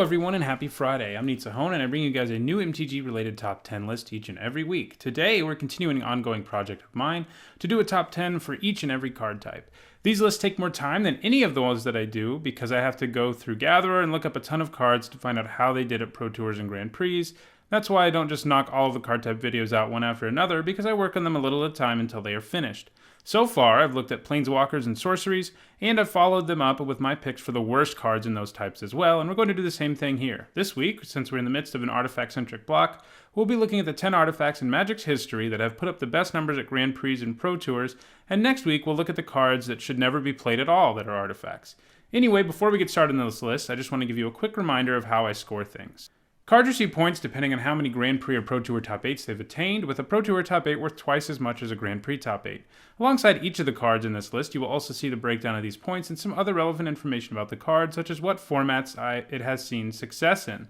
Hello everyone and happy Friday. I'm Nizzahon and I bring you guys a new MTG related top 10 list each and every week. Today we're continuing an ongoing project of mine to do a top 10 for each and every card type. These lists take more time than any of the ones that I do because I have to go through Gatherer and look up a ton of cards to find out how they did at Pro Tours and Grand Prix. That's why I don't just knock all of the card type videos out one after another, because I work on them a little at a time until they are finished. So far, I've looked at Planeswalkers and Sorceries, and I've followed them up with my picks for the worst cards in those types as well, and we're going to do the same thing here. This week, since we're in the midst of an artifact-centric block, we'll be looking at the 10 artifacts in Magic's history that have put up the best numbers at Grand Prix and Pro Tours, and next week we'll look at the cards that should never be played at all that are artifacts. Anyway, before we get started on this list, I just want to give you a quick reminder of how I score things. Cards receive points depending on how many Grand Prix or Pro Tour top 8s they've attained, with a Pro Tour top 8 worth twice as much as a Grand Prix top 8. Alongside each of the cards in this list, you will also see the breakdown of these points and some other relevant information about the card, such as what formats it has seen success in.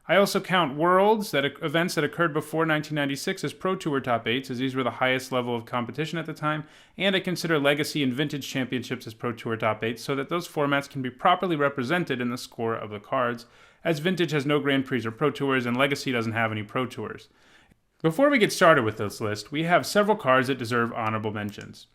I also count Worlds, events that occurred before 1996 as Pro Tour top 8s, as these were the highest level of competition at the time, and I consider Legacy and Vintage Championships as Pro Tour top 8s so that those formats can be properly represented in the score of the cards, as Vintage has no Grand Prix or Pro Tours and Legacy doesn't have any Pro Tours. Before we get started with this list, we have several cards that deserve honorable mentions.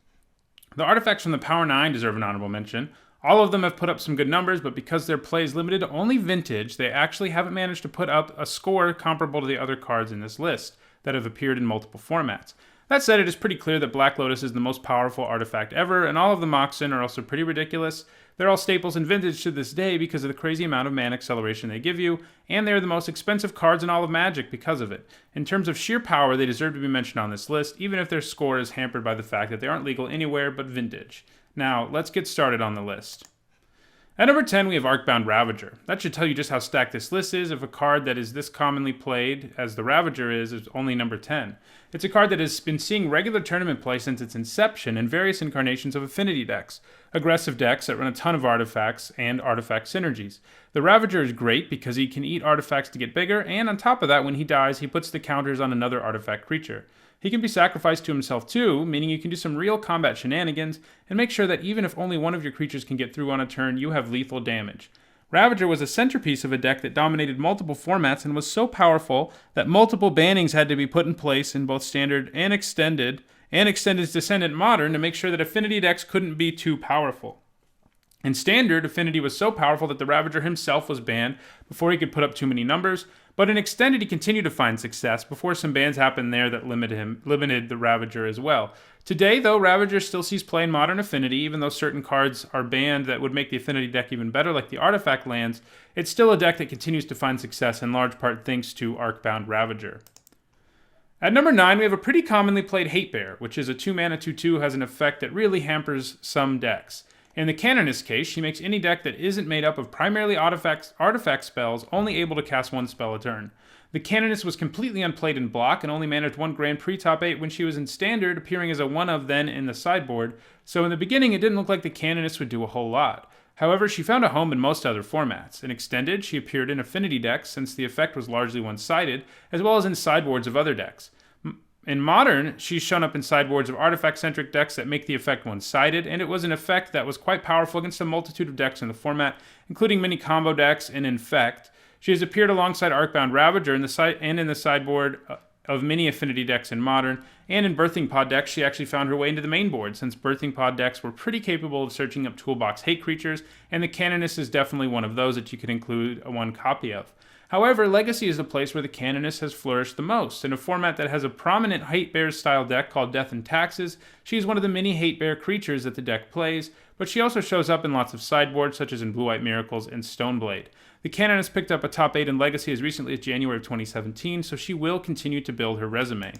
The artifacts from the Power 9 deserve an honorable mention. All of them have put up some good numbers, but because their play is limited to only Vintage, they actually haven't managed to put up a score comparable to the other cards in this list that have appeared in multiple formats. That said, it is pretty clear that Black Lotus is the most powerful artifact ever, and all of the Moxen are also pretty ridiculous. They're all staples in Vintage to this day because of the crazy amount of mana acceleration they give you, and they are the most expensive cards in all of Magic because of it. In terms of sheer power, they deserve to be mentioned on this list, even if their score is hampered by the fact that they aren't legal anywhere but Vintage. Now, let's get started on the list. At number 10, we have Arcboundravager. That should tell you just how stacked this list is if a card that is this commonly played as the Ravager is only number 10. It's a card that has been seeing regular tournament play since its inception in various incarnations of affinity decks, aggressive decks that run a ton of artifacts, and artifact synergies. The Ravager is great because he can eat artifacts to get bigger, and on top of that, when he dies, he puts the counters on another artifact creature. He can be sacrificed to himself too, meaning you can do some real combat shenanigans and make sure that even if only one of your creatures can get through on a turn, you have lethal damage. Ravager was a centerpiece of a deck that dominated multiple formats and was so powerful that multiple bannings had to be put in place in both Standard and Extended's Descendant Modern to make sure that Affinity decks couldn't be too powerful. In Standard, Affinity was so powerful that the Ravager himself was banned before he could put up too many numbers, but in Extended he continued to find success before some bans happened there that limited the Ravager as well. Today, though, Ravager still sees play in Modern Affinity, even though certain cards are banned that would make the Affinity deck even better, like the Artifact lands. It's still a deck that continues to find success in large part thanks to Arcboundravager. At number 9, we have a pretty commonly played Hate Bear, which is a 2-mana 2/2, has an effect that really hampers some decks. In the Canonist case, she makes any deck that isn't made up of primarily artifact spells only able to cast one spell a turn. The Canonist was completely unplayed in block and only managed one Grand Prix top 8 when she was in Standard, appearing as a 1-of then in the sideboard, so in the beginning it didn't look like the Canonist would do a whole lot. However, she found a home in most other formats. In Extended, she appeared in Affinity decks since the effect was largely one-sided, as well as in sideboards of other decks. In Modern, she's shown up in sideboards of artifact-centric decks that make the effect one-sided, and it was an effect that was quite powerful against a multitude of decks in the format, including many combo decks and Infect. She has appeared alongside Arcboundravager in the sideboard of many Affinity decks in Modern, and in Birthing Pod decks she actually found her way into the main board, since Birthing Pod decks were pretty capable of searching up toolbox hate creatures, and the Canonist is definitely one of those that you could include one copy of. However, Legacy is the place where the Canonist has flourished the most. In a format that has a prominent Hate Bear style deck called Death and Taxes, she is one of the many Hate Bear creatures that the deck plays, but she also shows up in lots of sideboards such as in Blue-White Miracles and Stoneblade. The Canonist picked up a top 8 in Legacy as recently as January of 2017, so she will continue to build her resume.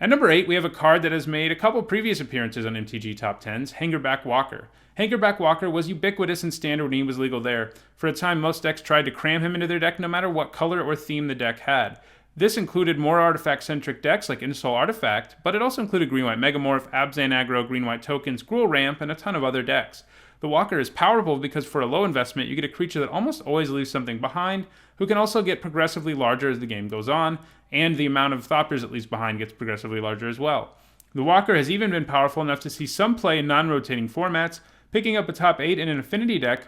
At number 8, we have a card that has made a couple previous appearances on MTG Top 10s, Hangerback Walker. Hangerback Walker was ubiquitous in Standard when he was legal there. For a time, most decks tried to cram him into their deck no matter what color or theme the deck had. This included more artifact-centric decks like Insol Artifact, but it also included Green-White Metamorph, Abzan Aggro, Green-White Tokens, Gruul Ramp, and a ton of other decks. The Walker is powerful because for a low investment, you get a creature that almost always leaves something behind, who can also get progressively larger as the game goes on, and the amount of Thopters it leaves behind gets progressively larger as well. The Walker has even been powerful enough to see some play in non-rotating formats, picking up a top 8 in an Affinity deck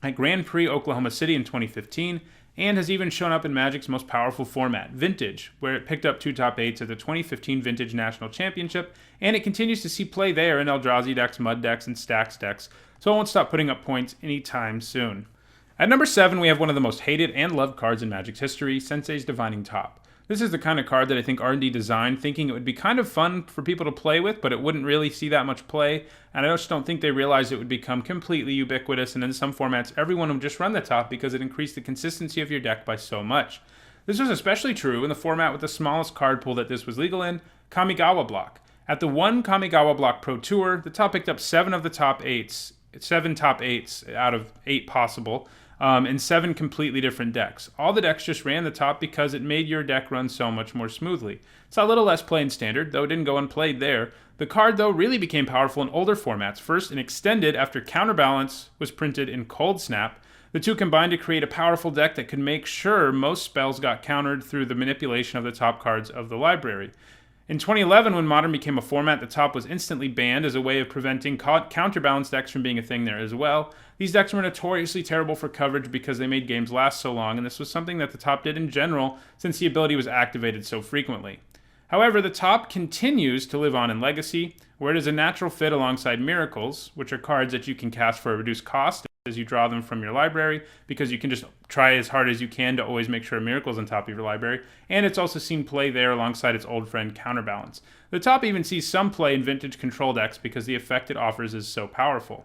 at Grand Prix Oklahoma City in 2015, and has even shown up in Magic's most powerful format, Vintage, where it picked up 2 top 8s at the 2015 Vintage National Championship, and it continues to see play there in Eldrazi decks, Mud decks, and Stacks decks, so it won't stop putting up points anytime soon. At number 7, we have one of the most hated and loved cards in Magic's history, Sensei's Divining Top. This is the kind of card that I think R&D designed thinking it would be kind of fun for people to play with, but it wouldn't really see that much play, and I just don't think they realized it would become completely ubiquitous, and in some formats, everyone would just run the top because it increased the consistency of your deck by so much. This was especially true in the format with the smallest card pool that this was legal in, Kamigawa Block. At the one Kamigawa Block Pro Tour, the top picked up 7 of the top 8s, 7 top 8s out of 8 possible, in 7 completely different decks. All the decks just ran the top because it made your deck run so much more smoothly. It's a little less play in Standard, though it didn't go unplayed there. The card, though, really became powerful in older formats, first in Extended after Counterbalance was printed in Cold Snap. The two combined to create a powerful deck that could make sure most spells got countered through the manipulation of the top cards of the library. In 2011, when Modern became a format, the top was instantly banned as a way of preventing counterbalance decks from being a thing there as well. These decks were notoriously terrible for coverage because they made games last so long, and this was something that the top did in general since the ability was activated so frequently. However, the top continues to live on in Legacy, where it is a natural fit alongside Miracles, which are cards that you can cast for a reduced cost as you draw them from your library, because you can just try as hard as you can to always make sure a Miracle's on top of your library, and it's also seen play there alongside its old friend Counterbalance. The top even sees some play in Vintage control decks because the effect it offers is so powerful.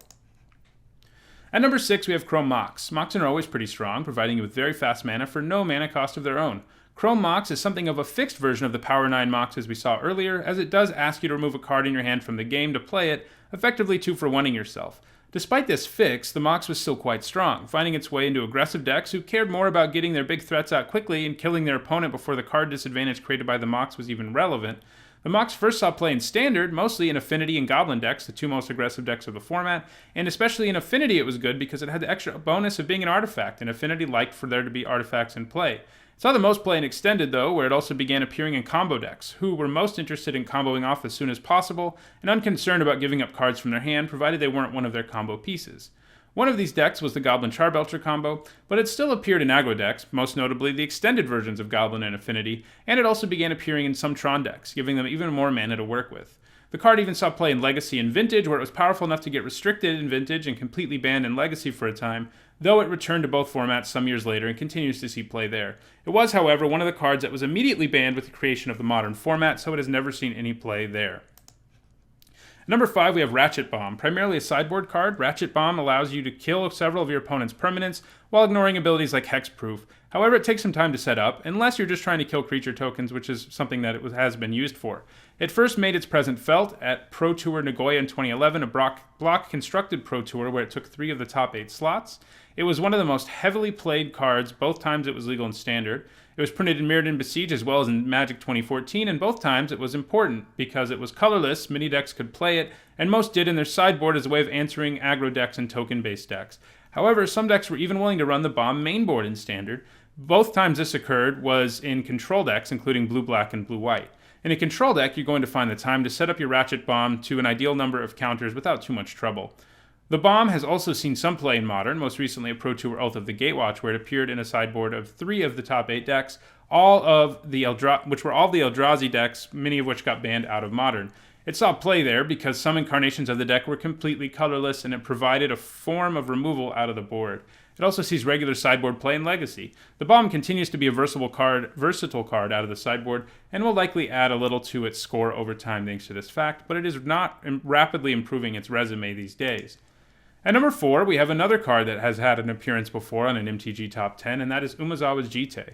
At number 6, we have Chrome Mox. Moxen are always pretty strong, providing you with very fast mana for no mana cost of their own. Chrome Mox is something of a fixed version of the Power 9 Mox as we saw earlier, as it does ask you to remove a card in your hand from the game to play it, effectively 2-for-1ing yourself. Despite this fix, the Mox was still quite strong, finding its way into aggressive decks who cared more about getting their big threats out quickly and killing their opponent before the card disadvantage created by the Mox was even relevant. The Mox first saw play in Standard, mostly in Affinity and Goblin decks, the two most aggressive decks of the format, and especially in Affinity it was good because it had the extra bonus of being an artifact, and Affinity liked for there to be artifacts in play. It saw the most play in Extended, though, where it also began appearing in combo decks, who were most interested in comboing off as soon as possible, and unconcerned about giving up cards from their hand, provided they weren't one of their combo pieces. One of these decks was the Goblin Charbelcher combo, but it still appeared in aggro decks, most notably the extended versions of Goblin and Affinity, and it also began appearing in some Tron decks, giving them even more mana to work with. The card even saw play in Legacy and Vintage, where it was powerful enough to get restricted in Vintage and completely banned in Legacy for a time, though it returned to both formats some years later and continues to see play there. It was, however, one of the cards that was immediately banned with the creation of the Modern format, so it has never seen any play there. At number 5, we have Ratchet Bomb. Primarily a sideboard card, Ratchet Bomb allows you to kill several of your opponent's permanents while ignoring abilities like Hexproof. However, it takes some time to set up, unless you're just trying to kill creature tokens, which is something that has been used for. It first made its presence felt at Pro Tour Nagoya in 2011, a block-constructed Pro Tour where it took 3 of the top 8 slots. It was one of the most heavily played cards, both times it was legal in Standard. It was printed in Mirrodin Besiege as well as in Magic 2014, and both times it was important because it was colorless, many decks could play it, and most did in their sideboard as a way of answering aggro decks and token-based decks. However, some decks were even willing to run the Bomb mainboard in Standard. Both times this occurred was in control decks, including blue-black and blue-white. In a control deck, you're going to find the time to set up your Ratchet Bomb to an ideal number of counters without too much trouble. The Bomb has also seen some play in Modern, most recently a Pro Tour Oath of the Gatewatch, where it appeared in a sideboard of 3 of the top 8 decks, which were all the Eldrazi decks, many of which got banned out of Modern. It saw play there because some incarnations of the deck were completely colorless, and it provided a form of removal out of the board. It also sees regular sideboard play in Legacy. The Bomb continues to be a versatile card out of the sideboard, and will likely add a little to its score over time thanks to this fact, but it is not rapidly improving its resume these days. At number 4, we have another card that has had an appearance before on an MTG Top 10, and that is Umezawa's Jitte.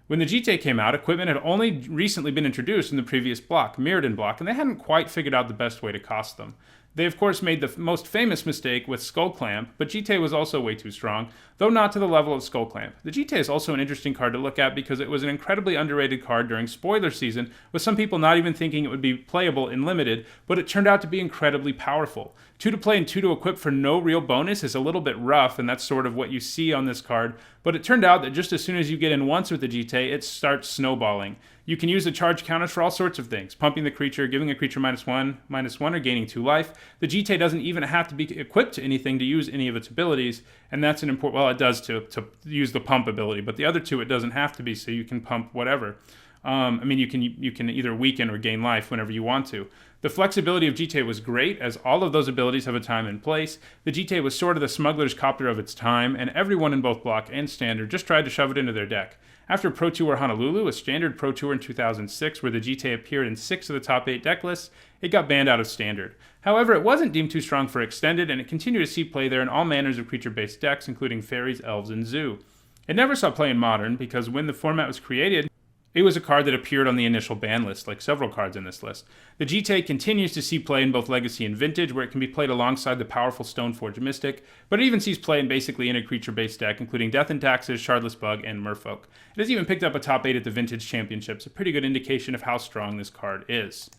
When the Jitte came out, equipment had only recently been introduced in the previous block, Mirrodin block, and they hadn't quite figured out the best way to cost them. They, of course, made the most famous mistake with Skull Clamp, but Jitte was also way too strong, though not to the level of Skull Clamp. The Jitte is also an interesting card to look at because it was an incredibly underrated card during spoiler season, with some people not even thinking it would be playable in Limited, but it turned out to be incredibly powerful. 2 to play and 2 to equip for no real bonus is a little bit rough, and that's sort of what you see on this card, but it turned out that just as soon as you get in once with the Jitte, it starts snowballing. You can use the charge counters for all sorts of things, pumping the creature, giving a creature -1/-1, or gaining 2 life. The Jite doesn't even have to be equipped to anything to use any of its abilities, and that's an important, well, it does to use the pump ability, but the other two it doesn't have to be, so you can pump whatever. I mean, you can either weaken or gain life whenever you want to. The flexibility of Jite was great, as all of those abilities have a time and place. The Jite was sort of the smuggler's copter of its time, and everyone in both block and standard just tried to shove it into their deck. After Pro Tour Honolulu, a standard Pro Tour in 2006, where the Jite appeared in 6 of the top 8 deck lists, it got banned out of standard. However, it wasn't deemed too strong for extended, and it continued to see play there in all manners of creature-based decks, including fairies, elves, and zoo. It never saw play in modern, because when the format was created, it was a card that appeared on the initial ban list, like several cards in this list. The Jite continues to see play in both Legacy and Vintage, where it can be played alongside the powerful Stoneforge Mystic, but it even sees play in basically any creature-based deck, including Death and Taxes, Shardless Bug, and Merfolk. It has even picked up a top 8 at the Vintage Championships, a pretty good indication of how strong this card is.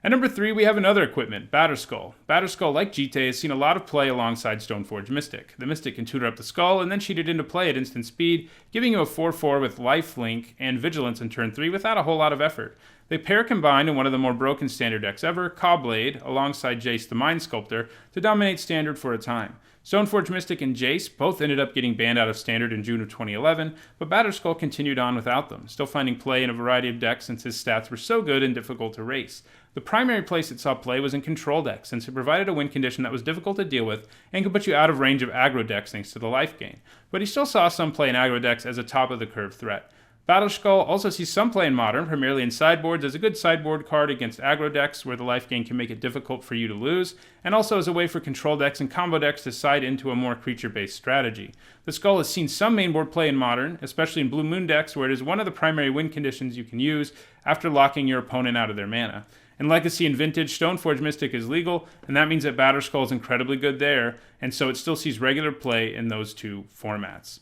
At number 3, we have another equipment, Batterskull. Batterskull, like Jite, has seen a lot of play alongside Stoneforge Mystic. The Mystic can tutor up the Skull and then cheat it into play at instant speed, giving you a 4/4 with lifelink and vigilance in turn 3 without a whole lot of effort. They pair combined in one of the more broken standard decks ever, Cawblade, alongside Jace the Mind Sculptor, to dominate standard for a time. Stoneforge Mystic and Jace both ended up getting banned out of standard in June of 2011, but Batterskull continued on without them, still finding play in a variety of decks since his stats were so good and difficult to race. The primary place it saw play was in control decks, since it provided a win condition that was difficult to deal with and could put you out of range of aggro decks thanks to the life gain. But he still saw some play in aggro decks as a top-of-the-curve threat. Batterskull also sees some play in Modern, primarily in sideboards, as a good sideboard card against aggro decks where the life gain can make it difficult for you to lose, and also as a way for control decks and combo decks to side into a more creature-based strategy. The Skull has seen some mainboard play in Modern, especially in Blue Moon decks where it is one of the primary win conditions you can use after locking your opponent out of their mana. In Legacy and Vintage, Stoneforge Mystic is legal, and that means that Batterskull is incredibly good there, and so it still sees regular play in those two formats.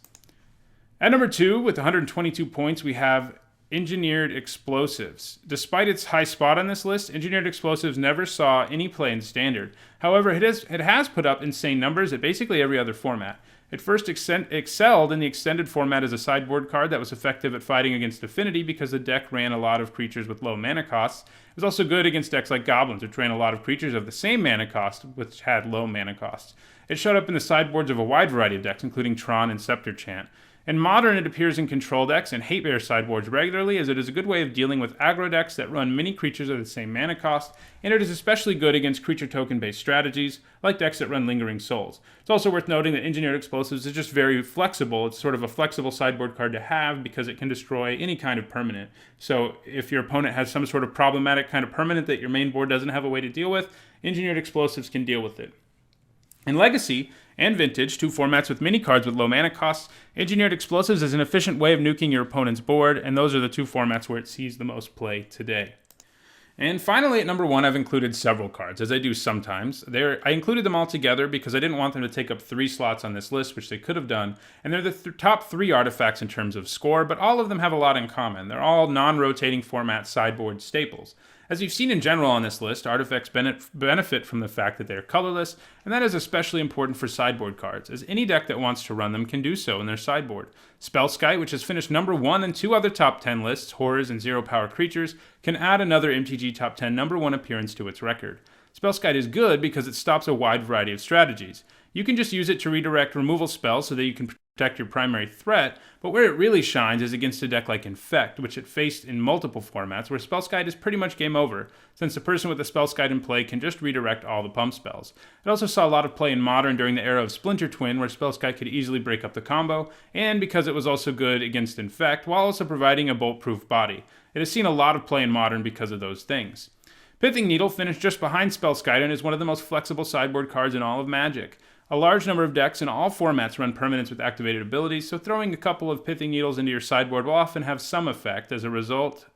At number 2, with 122 points, we have Engineered Explosives. Despite its high spot on this list, Engineered Explosives never saw any play in Standard. However, it has put up insane numbers at basically every other format. It first excelled in the extended format as a sideboard card that was effective at fighting against Affinity because the deck ran a lot of creatures with low mana costs. It was also good against decks like Goblins, which ran a lot of creatures of the same mana cost, which had low mana costs. It showed up in the sideboards of a wide variety of decks, including Tron and Scepter Chant. In Modern, it appears in control decks and Hate Bear sideboards regularly, as it is a good way of dealing with aggro decks that run many creatures of the same mana cost, and it is especially good against creature token-based strategies, like decks that run Lingering Souls. It's also worth noting that Engineered Explosives is just very flexible. It's sort of a flexible sideboard card to have because it can destroy any kind of permanent. So if your opponent has some sort of problematic kind of permanent that your main board doesn't have a way to deal with, Engineered Explosives can deal with it. In Legacy and Vintage, two formats with many cards with low mana costs, Engineered Explosives is an efficient way of nuking your opponent's board, and those are the two formats where it sees the most play today. And finally, at number 1, I've included several cards, as I do sometimes. I included them all together because I didn't want them to take up 3 slots on this list, which they could have done, and they're the top 3 artifacts in terms of score, but all of them have a lot in common. They're all non-rotating format sideboard staples. As you've seen in general on this list, artifacts benefit from the fact that they're colorless, and that is especially important for sideboard cards, as any deck that wants to run them can do so in their sideboard. Spellskite, which has finished number 1 in 2 other top 10 lists, Horrors and Zero Power Creatures, can add another MTG top 10 number 1 appearance to its record. Spellskite is good because it stops a wide variety of strategies. You can just use it to redirect removal spells so that you can protect your primary threat, but where it really shines is against a deck like Infect, which it faced in multiple formats, where Spellskite is pretty much game over, since the person with the Spellskite in play can just redirect all the pump spells. It also saw a lot of play in Modern during the era of Splinter Twin, where Spellskite could easily break up the combo, and because it was also good against Infect, while also providing a bolt-proof body. It has seen a lot of play in Modern because of those things. Pithing Needle finished just behind Spellskite and is one of the most flexible sideboard cards in all of Magic. A large number of decks in all formats run permanents with activated abilities, so throwing a couple of Pithing Needles into your sideboard will often have some effect. As a result,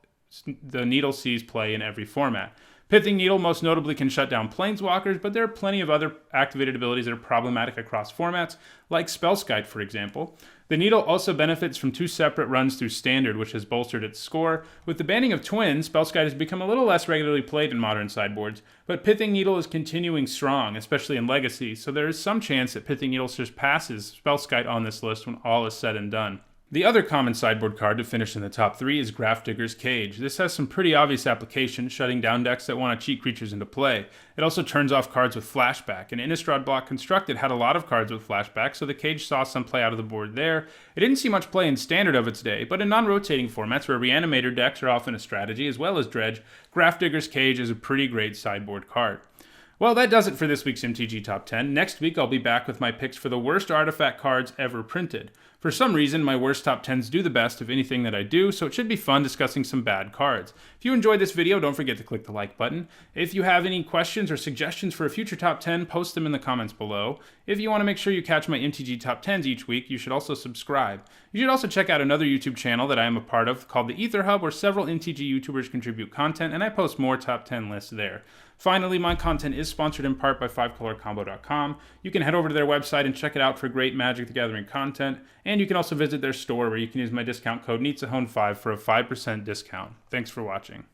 the Needle sees play in every format. Pithing Needle most notably can shut down Planeswalkers, but there are plenty of other activated abilities that are problematic across formats, like Spellskite, for example. The Needle also benefits from 2 separate runs through Standard, which has bolstered its score. With the banning of Twins, Spellskite has become a little less regularly played in Modern sideboards, but Pithing Needle is continuing strong, especially in Legacy, so there is some chance that Pithing Needle surpasses Spellskite on this list when all is said and done. The other common sideboard card to finish in the top 3 is Grafdigger's Cage. This has some pretty obvious applications, shutting down decks that want to cheat creatures into play. It also turns off cards with flashback, and Innistrad Block Constructed had a lot of cards with flashback, so the Cage saw some play out of the board there. It didn't see much play in Standard of its day, but in non-rotating formats where Reanimator decks are often a strategy, as well as Dredge, Grafdigger's Cage is a pretty great sideboard card. Well, that does it for this week's MTG Top 10. Next week, I'll be back with my picks for the worst artifact cards ever printed. For some reason, my worst top 10s do the best of anything that I do, so it should be fun discussing some bad cards. If you enjoyed this video, don't forget to click the like button. If you have any questions or suggestions for a future top 10, post them in the comments below. If you want to make sure you catch my MTG Top 10s each week, you should also subscribe. You should also check out another YouTube channel that I am a part of called the Ether Hub, where several MTG YouTubers contribute content, and I post more top 10 lists there. Finally, my content is sponsored in part by 5colorcombo.com. You can head over to their website and check it out for great Magic the Gathering content, and you can also visit their store where you can use my discount code Nizzahon5 for a 5% discount. Thanks for watching.